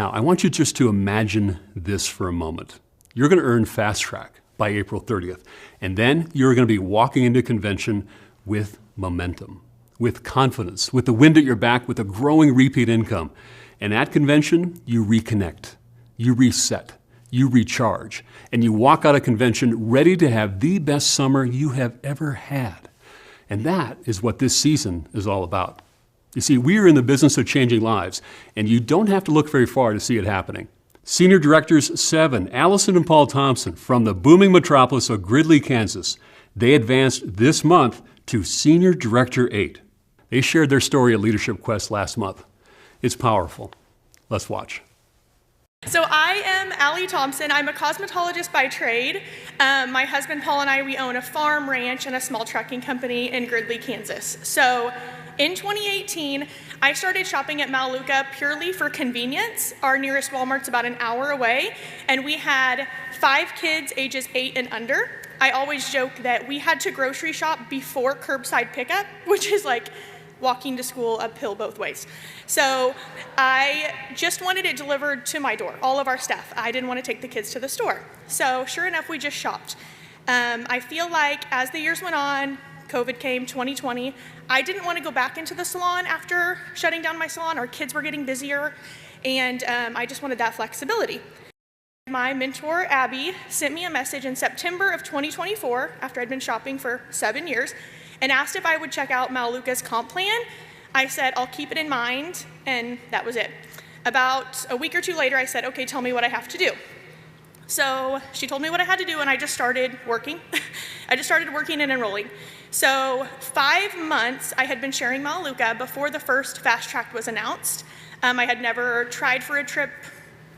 Now, I want you just to imagine this for a moment. You're going to earn Fast Track by April 30th, and then you're going to be walking into convention with momentum, with confidence, with the wind at your back, with a growing repeat income. And at convention, you reconnect, you reset, you recharge, and you walk out of convention ready to have the best summer you have ever had. And that is what this season is all about. You see, we are in the business of changing lives, and you don't have to look very far to see it happening. Senior Directors 7, Allison and Paul Thompson, from the booming metropolis of Gridley, Kansas, they advanced this month to Senior Director 8. They shared their story at Leadership Quest last month. It's powerful. Let's watch. So I am Allie Thompson. I'm a cosmetologist by trade. My husband Paul and I, we own a farm, ranch, and a small trucking company in Gridley, Kansas. So in 2018, I started shopping at Maluka purely for convenience. Our nearest Walmart's about an hour away, and we had 5 kids ages 8 and under. I always joke that we had to grocery shop before curbside pickup, which is like walking to school uphill both ways. So I just wanted it delivered to my door, all of our stuff. I didn't want to take the kids to the store. So sure enough, we just shopped. I feel like as the years went on, COVID came, 2020, I didn't want to go back into the salon after shutting down my salon. Our kids were getting busier, and I just wanted that flexibility. My mentor, Abby, sent me a message in September of 2024, after I'd been shopping for 7 years, and asked if I would check out Maluka's comp plan. I said, I'll keep it in mind, and that was it. About a week or two later, I said, okay, tell me what I have to do. So she told me what I had to do, and I just started working. I just started working and enrolling. So 5 months I had been sharing Maluka before the first Fast Track was announced. I had never tried for a trip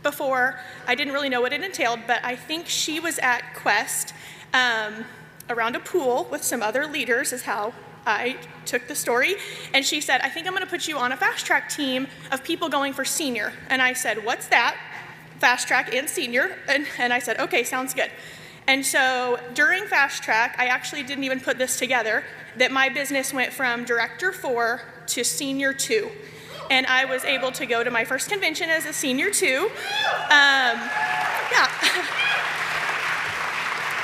before. I didn't really know what it entailed, but I think she was at Quest around a pool with some other leaders is how I took the story. And she said, I think I'm gonna put you on a Fast Track team of people going for senior. And I said, what's that? Fast Track and senior. And I said, okay, sounds good. And so during Fast Track, I actually didn't even put this together, that my business went from Director 4 to Senior 2. And I was able to go to my first convention as a Senior 2. Yeah.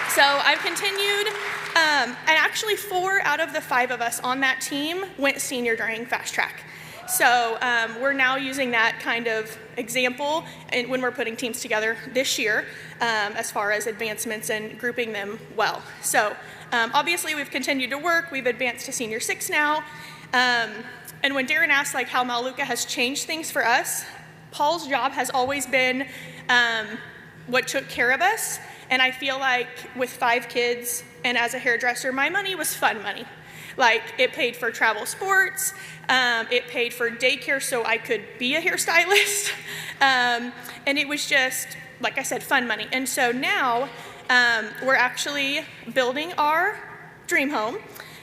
So I've continued, and actually 4 out of the 5 of us on that team went senior during Fast Track. So we're now using that kind of example when we're putting teams together this year as far as advancements and grouping them well. So obviously we've continued to work. We've advanced to Senior 6 now. And when Darren asked like how Maluka has changed things for us, Paul's job has always been what took care of us. And I feel like with 5 kids and as a hairdresser, my money was fun money. Like it paid for travel sports, it paid for daycare so I could be a hairstylist. And it was just, like I said, fun money. And so now we're actually building our dream home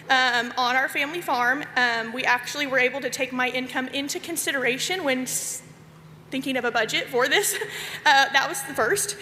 on our family farm. We actually were able to take my income into consideration when thinking of a budget for this. That was the first.